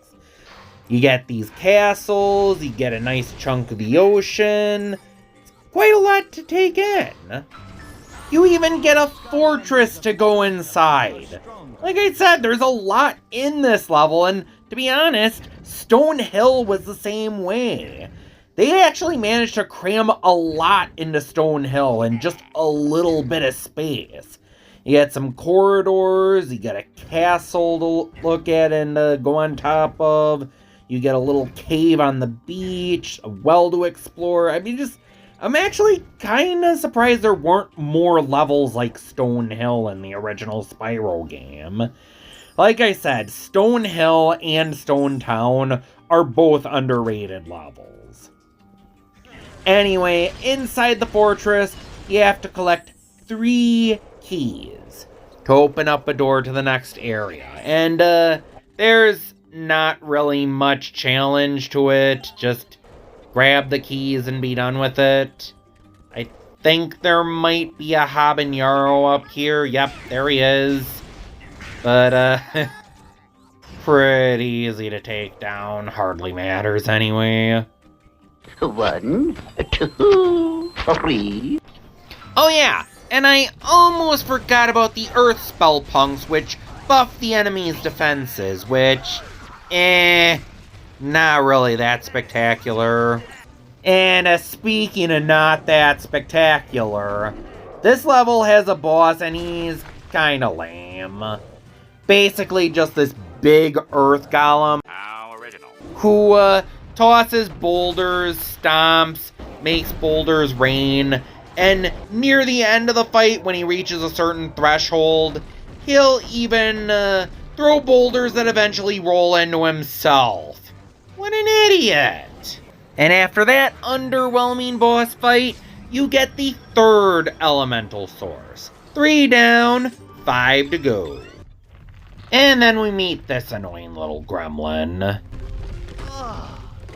You get these castles, you get a nice chunk of the ocean. It's quite a lot to take in. You even get a fortress to go inside. Like I said, there's a lot in this level, and to be honest, Stone Hill was the same way. They actually managed to cram a lot into Stone Hill in just a little bit of space. You got some corridors, you got a castle to look at and go on top of. You get a little cave on the beach, a well to explore. I mean, I'm actually kind of surprised there weren't more levels like Stone Hill in the original Spyro game. Like I said, Stone Hill and Stone Town are both underrated levels. Anyway, inside the fortress, you have to collect 3 keys to open up a door to the next area. And there's not really much challenge to it. Just grab the keys and be done with it. I think there might be a habanero up here. Yep, there he is. But, pretty easy to take down. Hardly matters anyway. 1, 2, 3. Oh yeah, and I almost forgot about the Earth Spell Punks, which buff the enemy's defenses, which, not really that spectacular. And speaking of not that spectacular, this level has a boss and he's kinda lame. Basically just this big earth golem. How original. Who tosses boulders, stomps, makes boulders rain, and near the end of the fight when he reaches a certain threshold, he'll even throw boulders that eventually roll into himself. What an idiot! And after that underwhelming boss fight, you get the 3rd elemental source. 3 down, 5 to go. And then we meet this annoying little gremlin.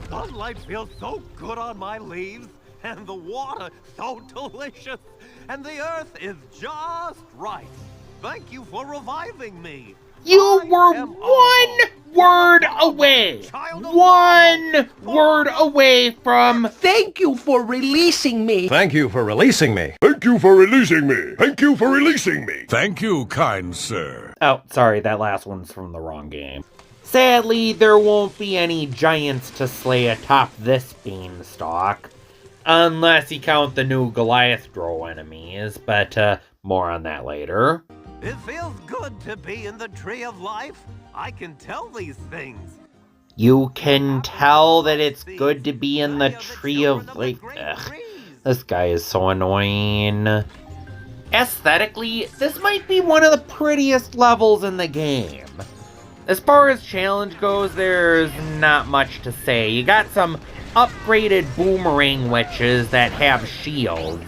Sunlight feels so good on my leaves. and the water so delicious, and the earth is just right. Thank you for reviving me. You were one word away! One word away from... Thank you for releasing me. Thank you for releasing me. Thank you for releasing me. Thank you for releasing me. Thank you, kind sir. Oh, sorry, that last one's from the wrong game. Sadly, there won't be any giants to slay atop this beanstalk. Unless you count the new Goliath Drow enemies, but more on that later. It feels good to be in the Tree of Life. I can tell these things. You can tell that it's good to be in the Tree of Life. Ugh, this guy is so annoying. Aesthetically, this might be one of the prettiest levels in the game. As far as challenge goes, there's not much to say. You got some upgraded boomerang witches that have shields.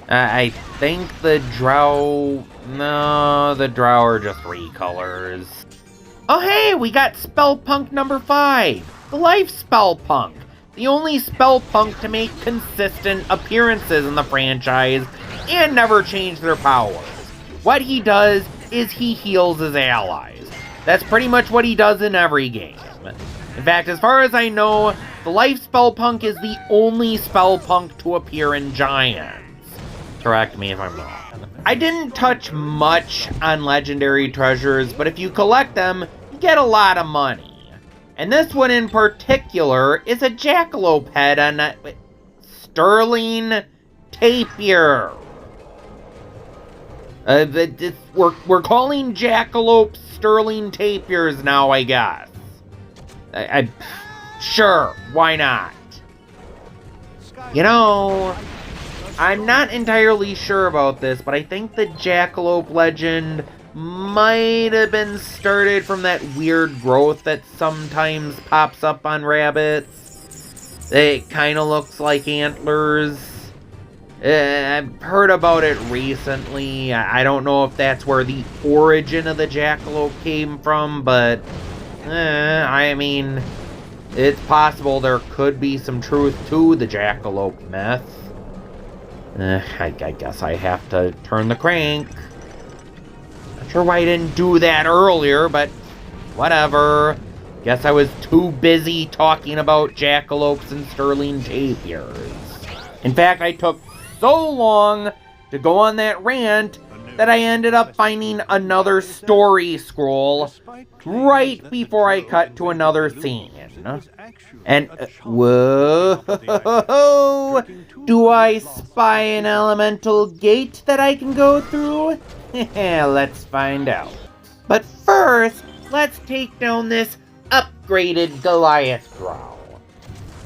I think the Drow... No, the Drow are just recolors. Oh hey, we got Spellpunk number 5. The Life Spellpunk. The only Spellpunk to make consistent appearances in the franchise and never change their powers. What he does is he heals his allies. That's pretty much what he does in every game. In fact, as far as I know, the Life Spellpunk is the only Spellpunk to appear in Giants. Correct me if I'm wrong. I didn't touch much on legendary treasures, but if you collect them, you get a lot of money. And this one in particular is a jackalope head on a sterling tapir. We're calling jackalopes sterling tapirs now, I guess. Sure, why not? You know, I'm not entirely sure about this, but I think the jackalope legend might have been started from that weird growth that sometimes pops up on rabbits. It kind of looks like antlers. I've heard about it recently. I don't know if that's where the origin of the jackalope came from, but I mean, it's possible there could be some truth to the jackalope myth. I guess I have to turn the crank. Not sure why I didn't do that earlier, but whatever. Guess I was too busy talking about jackalopes and sterling tapirs. In fact, I took so long to go on that rant that I ended up finding another story scroll right before I cut to another scene. And, whoa, do I spy an elemental gate that I can go through? Let's find out. But first, let's take down this upgraded Goliath Drow.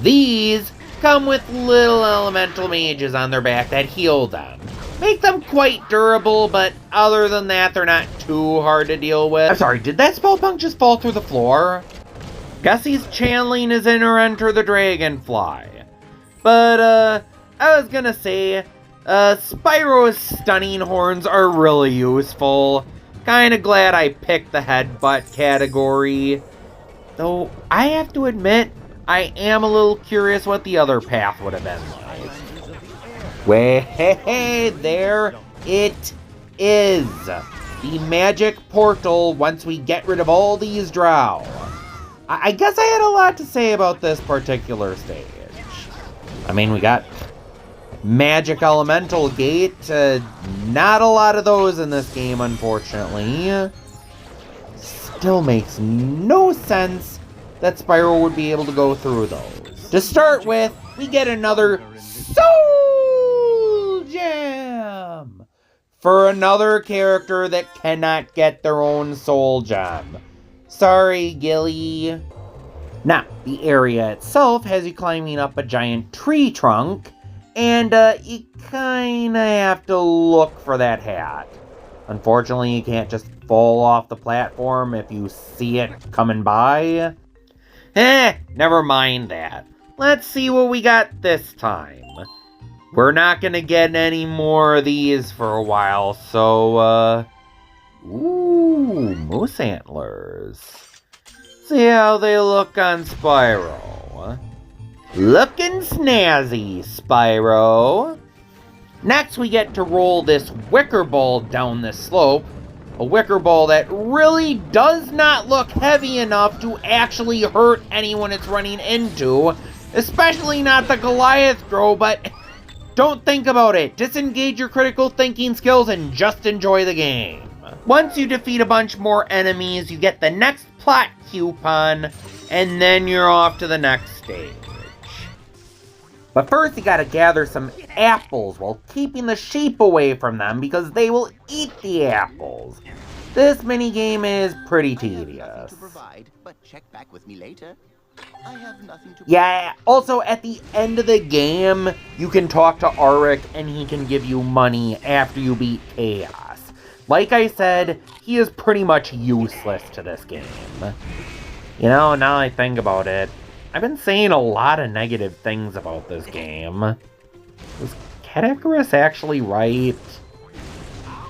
These come with little elemental mages on their back that heal them. Make them quite durable, but other than that, they're not too hard to deal with. I'm sorry, did that Spellpunk just fall through the floor? Guess he's channeling his inner Enter the Dragonfly. But, I was gonna say, Spyro's stunning horns are really useful. Kinda glad I picked the headbutt category. Though, I have to admit, I am a little curious what the other path would have been like. Way, there it is. The magic portal once we get rid of all these drow. I guess I had a lot to say about this particular stage. I mean, we got magic elemental gate. Not a lot of those in this game, unfortunately. Still makes no sense that Spyro would be able to go through those. To start with, we get another Soul Gem for another character that cannot get their own Soul Gem. Sorry, Gilly. Now, the area itself has you climbing up a giant tree trunk, and you kinda have to look for that hat. Unfortunately, you can't just fall off the platform if you see it coming by. Never mind that. Let's see what we got this time. We're not gonna get any more of these for a while, so, ooh, moose antlers. See how they look on Spyro. Looking snazzy, Spyro. Next, we get to roll this wicker ball down this slope. A wicker ball that really does not look heavy enough to actually hurt anyone it's running into, especially not the Goliath throw, but don't think about it. Disengage your critical thinking skills and just enjoy the game. Once you defeat a bunch more enemies, you get the next plot coupon, and then you're off to the next stage. But first you gotta gather some apples while keeping the sheep away from them because they will eat the apples. This minigame is pretty tedious. But check back with me later. I have nothing to Yeah, also at the end of the game, you can talk to Auric and he can give you money after you beat Chaos. Like I said, he is pretty much useless to this game. You know, now I think about it, I've been saying a lot of negative things about this game. Was Cadaverous actually right?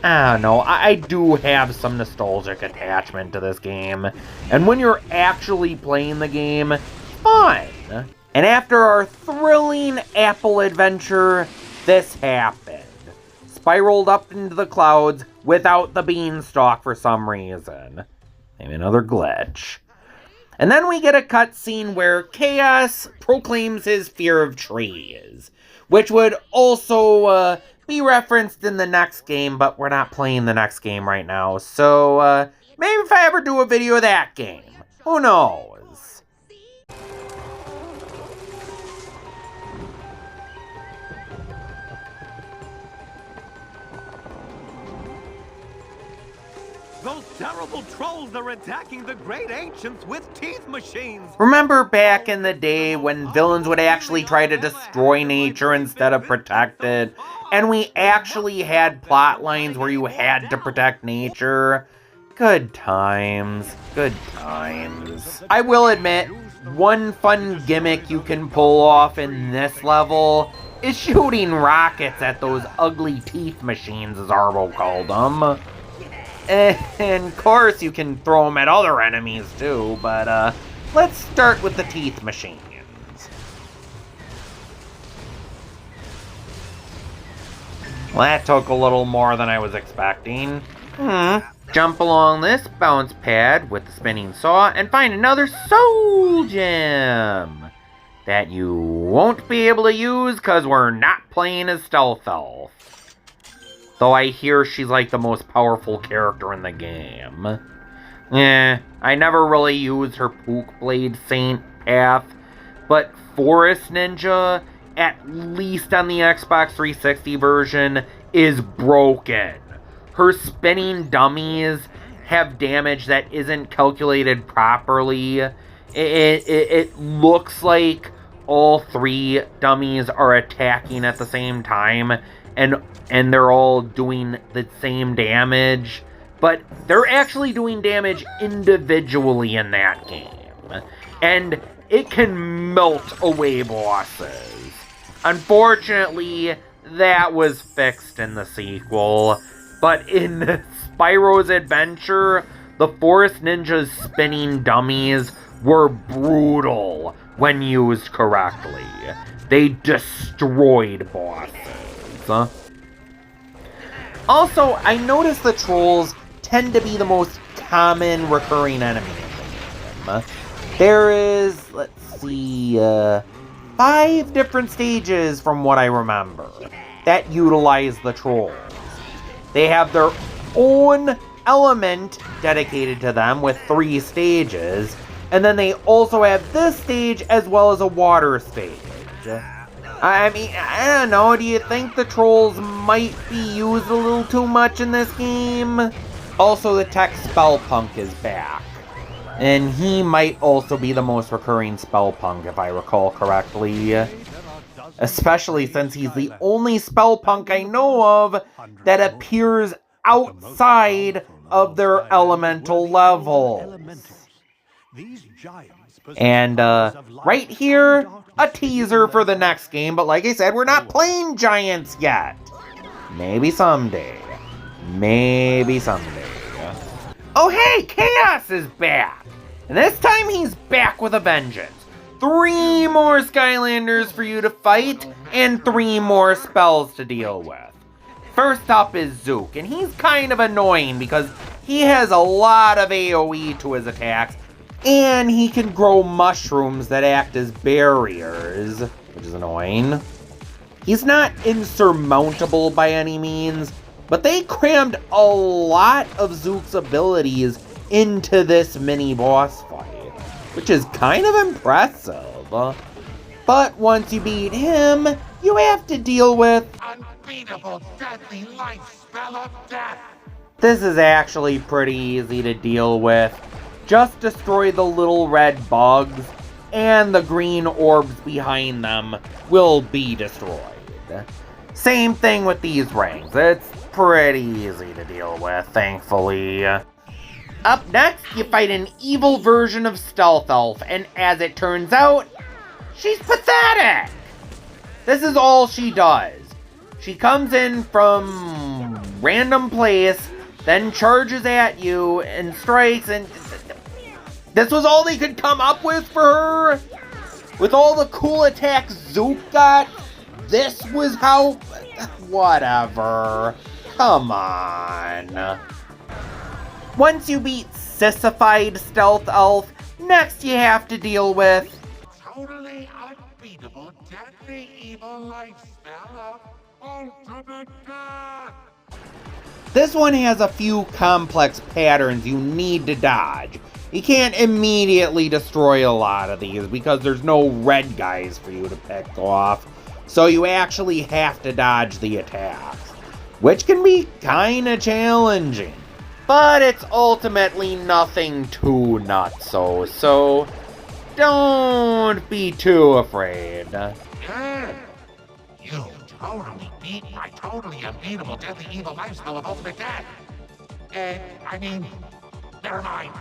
I don't know, I do have some nostalgic attachment to this game. And when you're actually playing the game, it's fun. And after our thrilling apple adventure, this happened. Spiraled up into the clouds without the beanstalk for some reason. Maybe another glitch. And then we get a cutscene where Chaos proclaims his fear of trees, which would also be referenced in the next game, but we're not playing the next game right now, so maybe if I ever do a video of that game, who knows? Those terrible trolls are attacking the great ancients with teeth machines! Remember back in the day when villains would actually try to destroy nature instead of protect it, and we actually had plot lines where you had to protect nature? Good times, good times. I will admit, one fun gimmick you can pull off in this level is shooting rockets at those ugly teeth machines, as Arvo called them. And of course you can throw them at other enemies too, but let's start with the teeth machines. Well, that took a little more than I was expecting. Jump along this bounce pad with the spinning saw and find another soul gem that you won't be able to use because we're not playing as Stealth Elf. Though I hear she's like the most powerful character in the game. I never really used her Pook Blade Saint path, but Forest Ninja, at least on the Xbox 360 version, is broken. Her spinning dummies have damage that isn't calculated properly. It looks like all three dummies are attacking at the same time, and they're all doing the same damage, but they're actually doing damage individually in that game. And it can melt away bosses. Unfortunately, that was fixed in the sequel, but in Spyro's Adventure, the Forest Ninja's spinning dummies were brutal when used correctly. They destroyed bosses. Also, I noticed the trolls tend to be the most common recurring enemy in the game. There is, let's see, 5 different stages from what I remember that utilize the trolls. They have their own element dedicated to them with 3 stages, and then they also have this stage as well as a water stage. I mean, I don't know, do you think the trolls might be used a little too much in this game? Also, the tech Spellpunk is back, and he might also be the most recurring Spellpunk, if I recall correctly. Especially since he's the only Spellpunk I know of that appears outside of their elemental levels. And right here, a teaser for the next game, but like I said, we're not playing giants yet. Maybe someday. Maybe someday. Oh hey, Chaos is back! And this time he's back with a vengeance. 3 more Skylanders for you to fight, and 3 more spells to deal with. First up is Zook, and he's kind of annoying because he has a lot of AoE to his attacks, and he can grow mushrooms that act as barriers, which is annoying. He's not insurmountable by any means, but they crammed a lot of Zook's abilities into this mini boss fight, which is kind of impressive. But once you beat him, you have to deal with Unbeatable deadly life spell of death. This is actually pretty easy to deal with. Just destroy the little red bugs, and the green orbs behind them will be destroyed. Same thing with these rings. It's pretty easy to deal with, thankfully. Up next, you fight an evil version of Stealth Elf, and as it turns out, she's pathetic! This is all she does. She comes in from random place, then charges at you and strikes, and this was all they could come up with for her? With all the cool attacks Zook got, this was how... Whatever. Come on. Once you beat Sissified Stealth Elf, next you have to deal with Totally unbeatable deadly evil life spell of ultimate death. This one has a few complex patterns you need to dodge. You can't immediately destroy a lot of these because there's no red guys for you to pick off, so you actually have to dodge the attacks, which can be kinda challenging. But it's ultimately nothing too nutso, so don't be too afraid. You totally beat my totally unbeatable deadly evil life spell of ultimate death. I mean, never mind.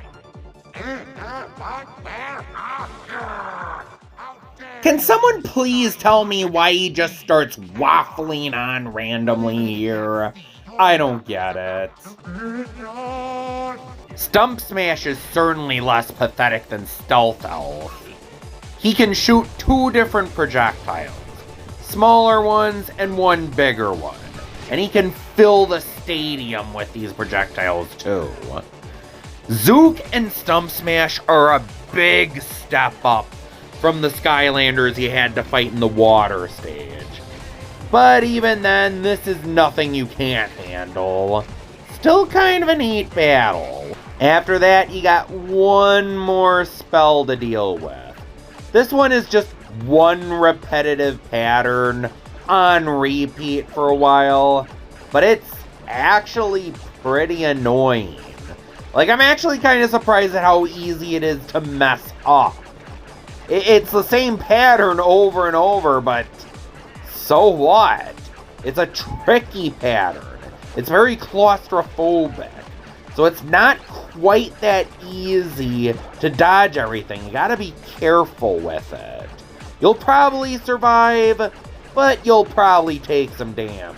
Can someone please tell me why he just starts waffling on randomly here? I don't get it. Stump Smash is certainly less pathetic than Stealth Elf. He can shoot 2 different projectiles, smaller ones and one bigger one, and he can fill the stadium with these projectiles too. Zook and Stump Smash are a big step up from the Skylanders you had to fight in the water stage. But even then, this is nothing you can't handle. Still kind of a neat battle. After that, you got one more spell to deal with. This one is just one repetitive pattern on repeat for a while, but it's actually pretty annoying. Like, I'm actually kind of surprised at how easy it is to mess up. It's the same pattern over and over, but so what? It's a tricky pattern. It's very claustrophobic. So it's not quite that easy to dodge everything. You gotta be careful with it. You'll probably survive, but you'll probably take some damage.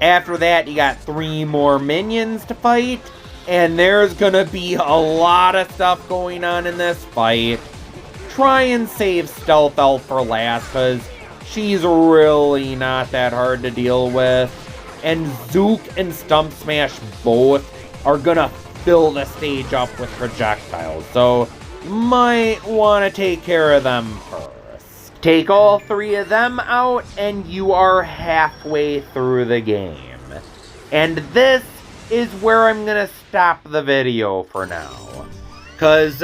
After that, you got 3 more minions to fight, and there's gonna be a lot of stuff going on in this fight. Try and save Stealth Elf for last, because she's really not that hard to deal with. And Zook and Stump Smash both are gonna fill the stage up with projectiles, so you might want to take care of them first. Take all 3 of them out, and you are halfway through the game. And this is where I'm gonna stop the video for now, because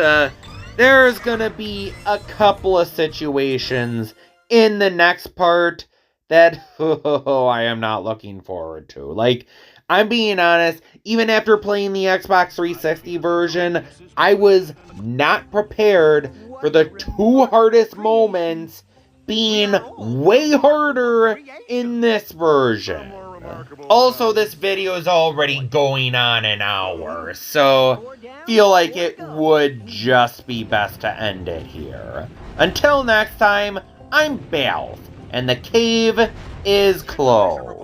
there's gonna be a couple of situations in the next part that I am not looking forward to. Like, I'm being honest, even after playing the Xbox 360 version, I was not prepared for the 2 hardest moments being way harder in this version. Also, this video is already going on an hour, so feel like it would just be best to end it here. Until next time, I'm Balf, and the cave is closed.